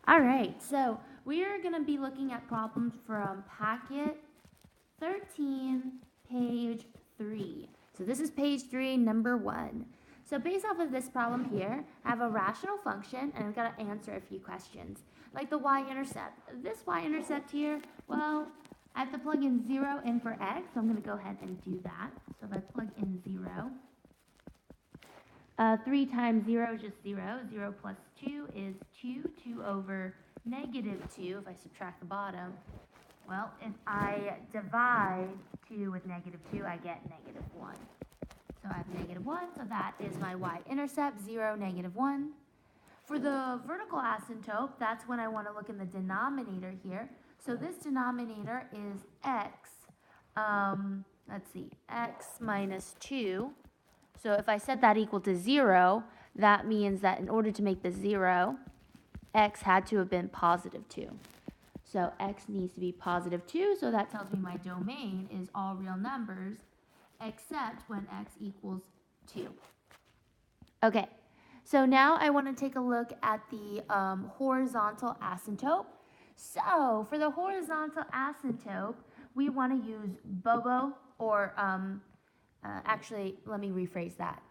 All right, so we are going to be looking at problems from packet 13, page 3. So this is page 3, number 1. So based off of this problem here, I have a rational function, and I've got to answer a few questions, like the y-intercept. This y-intercept here, well, I have to plug in 0 in for x, so I'm going to go ahead and do that. So if I plug in 0, 3 times 0 is just 0. 0 plus 2 is 2. 2 over negative 2, if I subtract the bottom. Well, if I divide 2 with negative 2, I get negative 1. So I have negative 1, so that is my y-intercept, 0, negative 1. For the vertical asymptote, that's when I want to look in the denominator here. So this denominator is x, let's see, x minus 2. So if I set that equal to 0, that means that in order to make the 0, x had to have been positive 2. So x needs to be positive 2, so that tells me my domain is all real numbers except when x equals 2. Okay, so now I want to take a look at the horizontal asymptote. So for the horizontal asymptote, we want to use BOBO or actually, let me rephrase that.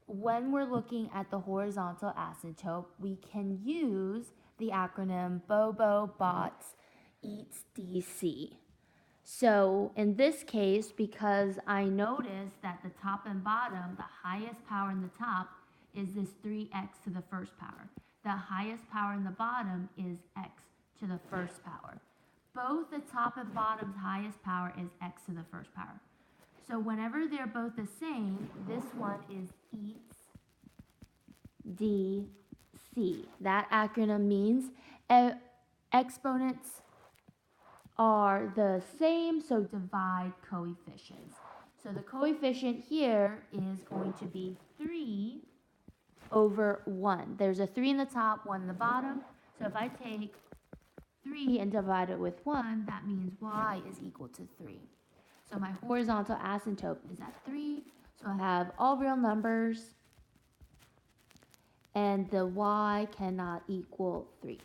When we're looking at the horizontal asymptote, we can use the acronym BOBO, BOTS, EATS, DC. So in this case, because I noticed that the top and bottom, the highest power in the top is this 3x to the first power. The highest power in the bottom is x to the first power. Both the top and bottom's highest power is x to the first power. So whenever they're both the same, this one is EATS DC. That acronym means exponents are the same, so divide coefficients. So the coefficient here is going to be 3 over 1. There's a 3 in the top, 1 in the bottom. So if I take 3 and divide it with 1, that means y is equal to 3. So my horizontal asymptote is at 3. So I have all real numbers, and the y cannot equal 3.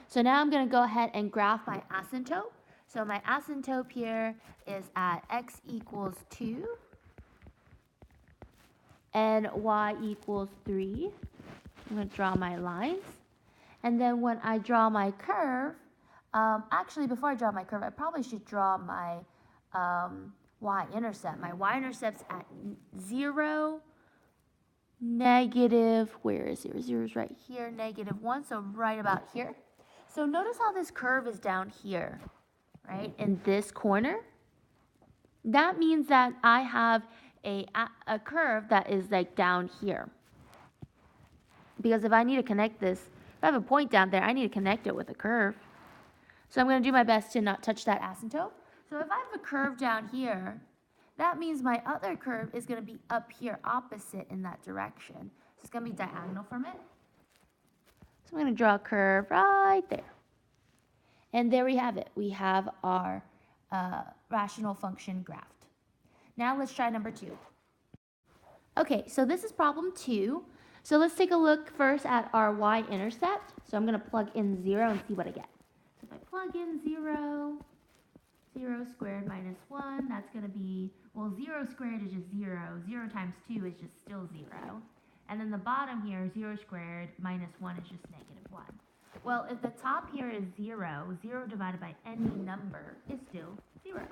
So now I'm going to go ahead and graph my asymptote. So my asymptote here is at x equals 2 and y equals 3. I'm going to draw my lines. And then when I draw my curve, actually before I draw my curve, I probably should draw my y-intercept. My y-intercept's at 0, negative, where is 0? 0 is right here, negative 1, so right about here. So notice how this curve is down here, right, in this corner. That means that I have a curve that is like down here. Because if I need to connect this, if I have a point down there, I need to connect it with a curve. So I'm going to do my best to not touch that asymptote. So if I have a curve down here, that means my other curve is going to be up here opposite in that direction. So it's going to be diagonal from it. So I'm going to draw a curve right there. And there we have it. We have our rational function graphed. Now let's try number 2. Okay, so this is problem 2. So let's take a look first at our y-intercept. So I'm going to plug in 0 and see what I get. So if I plug in 0, 0 squared minus 1, that's going to be, well, 0 squared is just 0. 0 times 2 is just still 0. And then the bottom here, 0 squared minus 1 is just negative 1. Well, if the top here is 0, 0 divided by any number is still 0.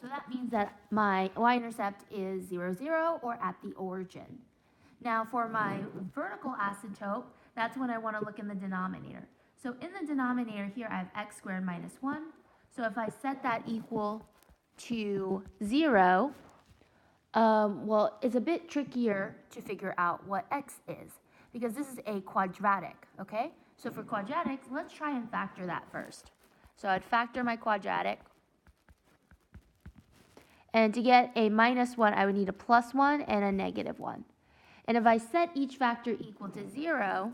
So that means that my y-intercept is 0, 0, or at the origin. Now for my vertical asymptote, that's when I want to look in the denominator. So in the denominator here, I have x squared minus 1. So if I set that equal to 0, well, it's a bit trickier to figure out what x is, because this is a quadratic, okay? So for quadratics, let's try and factor that first. So I'd factor my quadratic. And to get a minus 1, I would need a plus 1 and a negative 1. And if I set each factor equal to 0,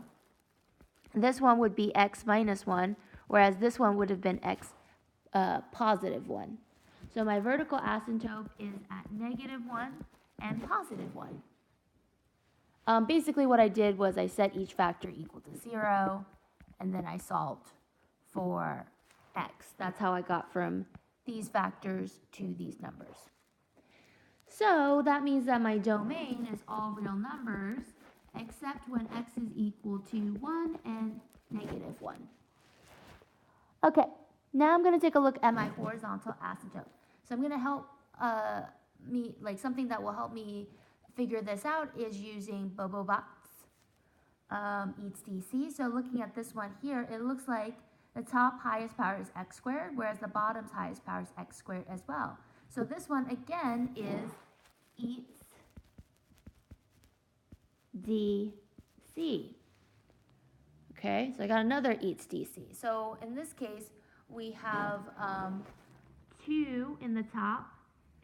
this one would be x minus 1, whereas this one would have been x positive 1. So my vertical asymptote is at negative 1 and positive 1. Basically what I did was I set each factor equal to 0, and then I solved for x. That's how I got from these factors to these numbers. So that means that my domain is all real numbers except when x is equal to 1 and negative 1. Okay, now I'm going to take a look at my horizontal asymptote. So I'm going to help something that will help me figure this out is using Bobobot's eats DC. So looking at this one here, it looks like the top highest power is x squared, whereas the bottom's highest power is x squared as well. So this one again is eats DC. Okay, so I got another eats DC. So in this case, we have 2 in the top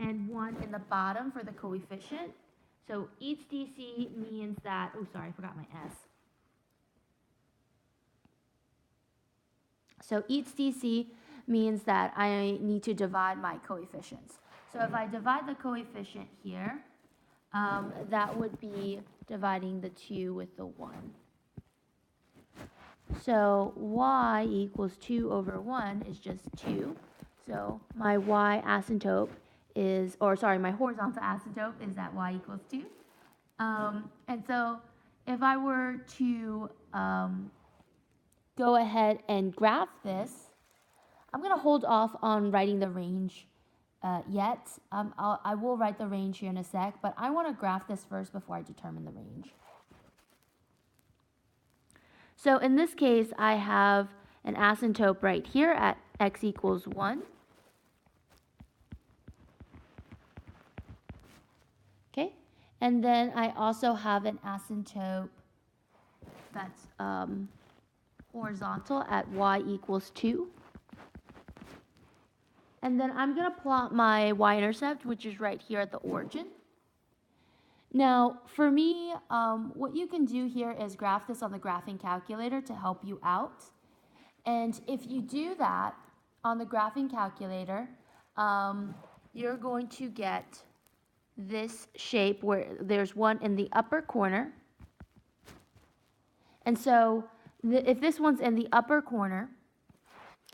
and 1 in the bottom for the coefficient. So eats DC means that, oh sorry, I forgot my S. So eats DC means that I need to divide my coefficients. So if I divide the coefficient here, that would be dividing the 2 with the 1. So y equals 2 over 1 is just 2. So my y asymptote is, my horizontal asymptote is that y equals 2. And so if I were to go ahead and graph this, I'm going to hold off on writing the range yet. I will write the range here in a sec, but I want to graph this first before I determine the range. So in this case, I have an asymptote right here at x equals 1. Okay, and then I also have an asymptote that's horizontal at y equals 2. And then I'm going to plot my y-intercept, which is right here at the origin. Now, for me, what you can do here is graph this on the graphing calculator to help you out. And if you do that on the graphing calculator, you're going to get this shape where there's one in the upper corner. And so if this one's in the upper corner,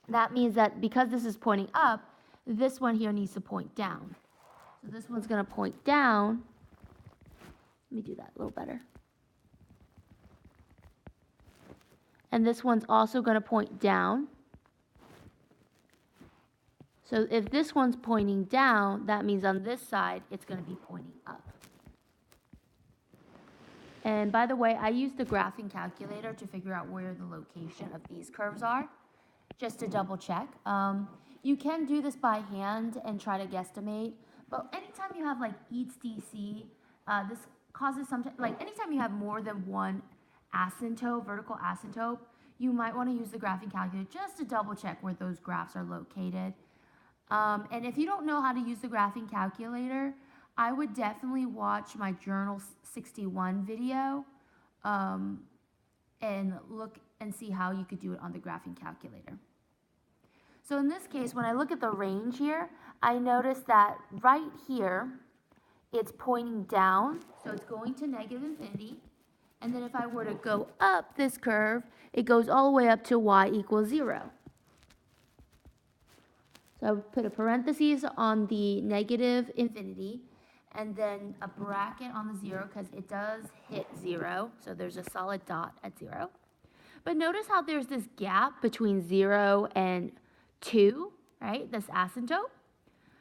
that means that because this is pointing up, this one here needs to point down. So this one's going to point down. Let me do that a little better. And this one's also going to point down. So if this one's pointing down, that means on this side, it's going to be pointing up. And by the way, I used the graphing calculator to figure out where the location of these curves are, just to double check. You can do this by hand and try to guesstimate, but anytime you have like eats DC, this causes sometimes, like anytime you have more than one asymptote, vertical asymptote, you might want to use the graphing calculator just to double check where those graphs are located. And if you don't know how to use the graphing calculator, I would definitely watch my Journal 61 video and look and see how you could do it on the graphing calculator. So in this case, when I look at the range here, I notice that right here, it's pointing down, so it's going to negative infinity. And then if I were to go up this curve, it goes all the way up to y equals 0. So I would put a parentheses on the negative infinity, and then a bracket on the 0 because it does hit 0. So there's a solid dot at 0. But notice how there's this gap between 0 and 2, right? This asymptote.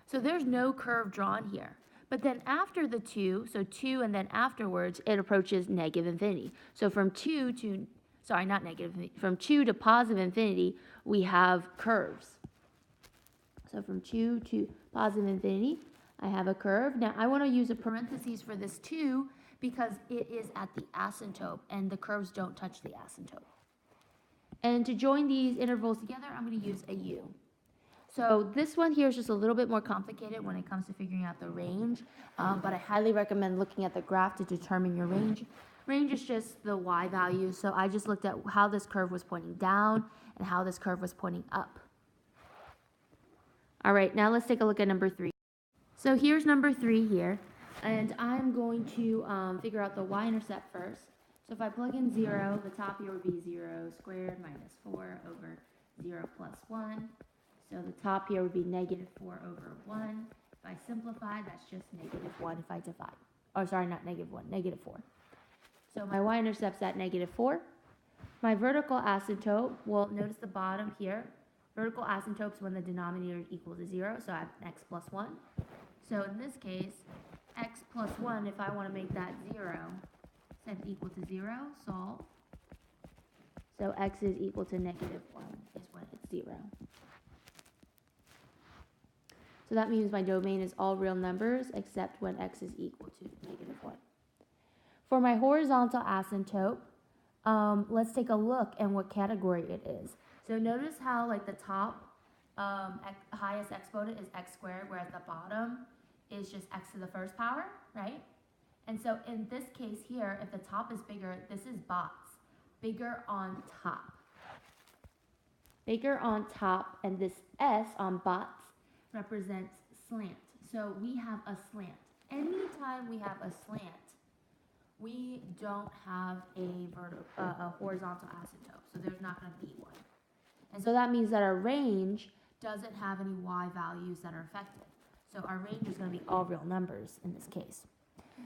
So there's no curve drawn here. But then after the 2, so 2 and then afterwards, it approaches negative infinity. So from 2 to, sorry, not negative infinity, from 2 to positive infinity, we have curves. So from 2 to positive infinity, I have a curve. Now I want to use a parentheses for this 2 because it is at the asymptote and the curves don't touch the asymptote. And to join these intervals together, I'm going to use a U. So this one here is just a little bit more complicated when it comes to figuring out the range, but I highly recommend looking at the graph to determine your range. Range is just the y value, so I just looked at how this curve was pointing down and how this curve was pointing up. All right, now let's take a look at number 3. So here's number 3 here, and I'm going to figure out the y-intercept first So if I plug in 0, the top here would be 0 squared minus 4 over 0 plus 1. So the top here would be negative 4 over 1. If I simplify, that's just negative 1 if I divide. Oh, sorry, not negative 1, negative 4. So my y-intercept's at negative 4. My vertical asymptote, well, notice the bottom here. Vertical asymptote's when the denominator is equal to 0, so I have x plus 1. So in this case, x plus 1, if I want to make that 0, set equal to 0, solve. So x is equal to negative 1 is when it's 0. So that means my domain is all real numbers except when x is equal to negative 1. For my horizontal asymptote, let's take a look at what category it is. So notice how like the top highest exponent is x squared, whereas the bottom is just x to the first power, right? And so in this case here, if the top is bigger, this is bots, bigger on top. Bigger on top, and this S on bots represents slant. So we have a slant. Anytime we have a slant, we don't have a horizontal asymptote, so there's not going to be one. And so that means that our range doesn't have any y values that are affected. So our range is going to be all real numbers in this case.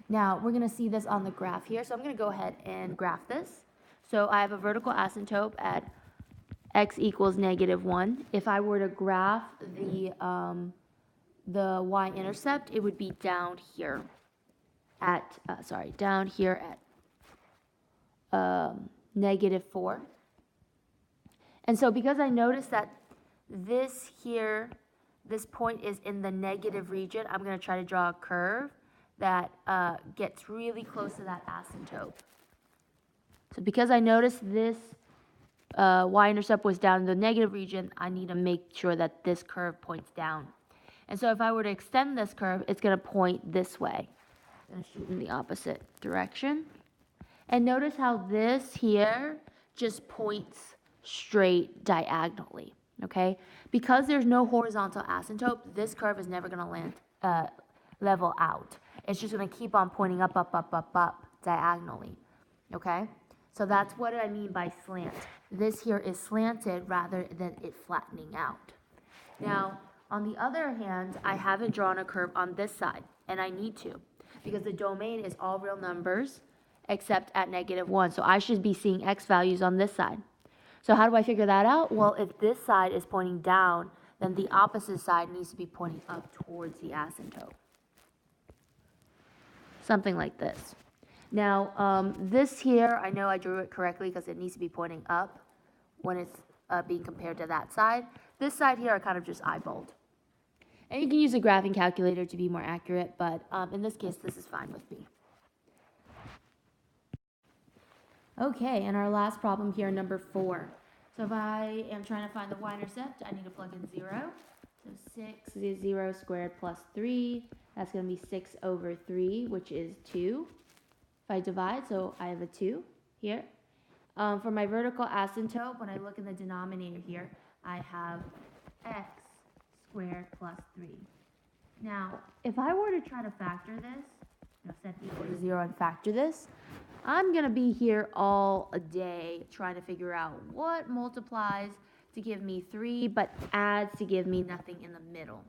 Now, we're going to see this on the graph here, so I'm going to go ahead and graph this. So I have a vertical asymptote at x equals negative 1. If I were to graph the y-intercept, it would be down here at, down here at negative 4. And so because I noticed that this here, this point is in the negative region, I'm going to try to draw a curve that gets really close to that asymptote. So because I noticed this y-intercept was down in the negative region, I need to make sure that this curve points down. And so if I were to extend this curve, it's going to point this way. I'm going to shoot in the opposite direction. And notice how this here just points straight diagonally, okay? Because there's no horizontal asymptote, this curve is never going to land level out. It's just going to keep on pointing up, up, up, up, up diagonally, okay? So that's what I mean by slant. This here is slanted rather than it flattening out. Now, on the other hand, I haven't drawn a curve on this side, and I need to, because the domain is all real numbers except at negative 1. So I should be seeing x values on this side. So how do I figure that out? Well, if this side is pointing down, then the opposite side needs to be pointing up towards the asymptote. Something like this. Now, this here, I know I drew it correctly because it needs to be pointing up when it's being compared to that side. This side here, I kind of just eyeballed. And you can use a graphing calculator to be more accurate, but in this case, this is fine with me. Okay, and our last problem here, number 4. So if I am trying to find the y-intercept, I need to plug in 0. So 6 is 0 squared plus 3. That's going to be 6 over 3, which is 2. If I divide, so I have a 2 here. For my vertical asymptote, when I look in the denominator here, I have x squared plus 3. Now, if I were to try to factor this, set equal to 0 and factor this, I'm going to be here all day trying to figure out what multiplies to give me 3 but adds to give me nothing in the middle.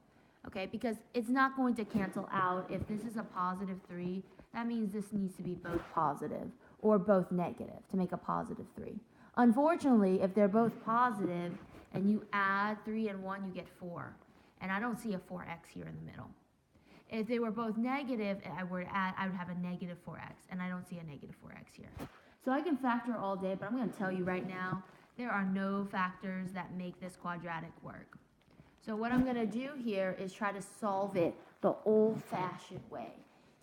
Okay, because it's not going to cancel out. If this is a positive 3, that means this needs to be both positive or both negative to make a positive 3. Unfortunately, if they're both positive and you add 3 and 1, you get 4. And I don't see a 4x here in the middle. If they were both negative and I were to add, I would have a negative 4x, and I don't see a negative 4x here. So I can factor all day, but I'm going to tell you right now, there are no factors that make this quadratic work. So what I'm going to do here is try to solve it the old-fashioned way.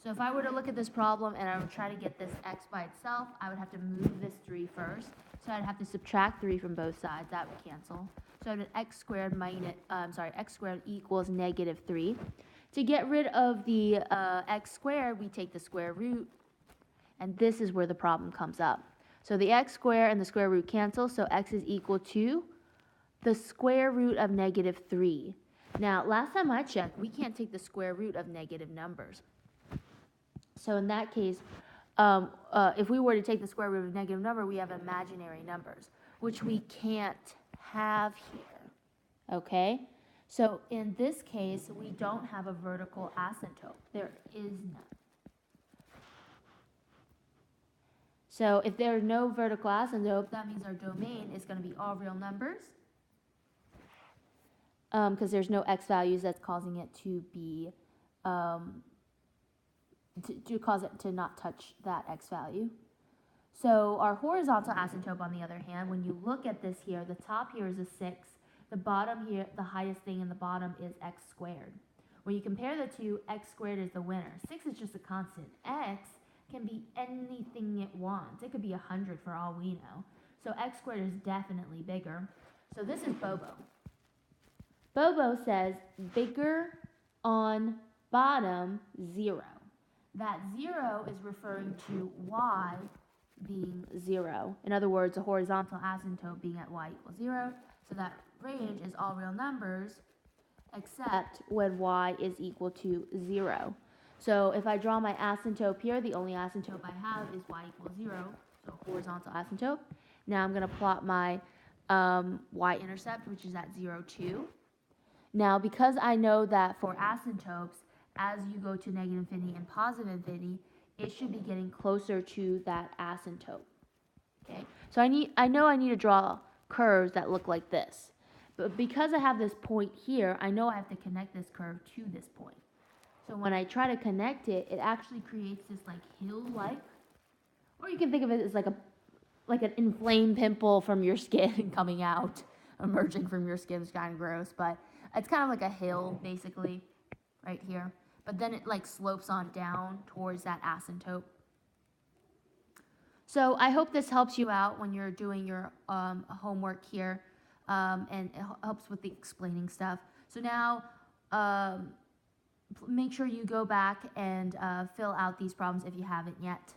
So if I were to look at this problem and I would try to get this x by itself, I would have to move this 3 first. So I'd have to subtract 3 from both sides. That would cancel. So then x squared equals negative 3. To get rid of the x squared, we take the square root, and this is where the problem comes up. So the x squared and the square root cancel, so x is equal to the square root of negative 3. Now, last time I checked, we can't take the square root of negative numbers. So in that case, if we were to take the square root of a negative number, we have imaginary numbers, which we can't have here, okay? So in this case, we don't have a vertical asymptote. There is none. So if there are no vertical asymptote, that means our domain is going to be all real numbers, because there's no x values that's causing it to be, to cause it to not touch that x value. So our horizontal asymptote, on the other hand, when you look at this here, the top here is a 6. The bottom here, the highest thing in the bottom is x squared. When you compare the two, x squared is the winner. 6 is just a constant. X can be anything it wants. It could be 100 for all we know. So x squared is definitely bigger. So this is Bobo. Bobo says bigger on bottom 0. That 0 is referring to y being 0. In other words, a horizontal asymptote being at y equals 0. So that range is all real numbers except when y is equal to 0. So if I draw my asymptote here, the only asymptote I have is y equals 0, so horizontal asymptote. Now I'm going to plot my y-intercept, which is at 0, 2. Now, because I know that for asymptotes, as you go to negative infinity and positive infinity, it should be getting closer to that asymptote. Okay, so I know I need to draw curves that look like this. But because I have this point here, I know I have to connect this curve to this point. So when I try to connect it, it actually creates this like hill-like, or you can think of it as like an inflamed pimple from your skin coming out, emerging from your skin. It's kind of gross, but it's kind of like a hill, basically, right here. But then it like slopes on down towards that asymptote. So I hope this helps you out when you're doing your homework here, and it helps with the explaining stuff. So now make sure you go back and fill out these problems if you haven't yet.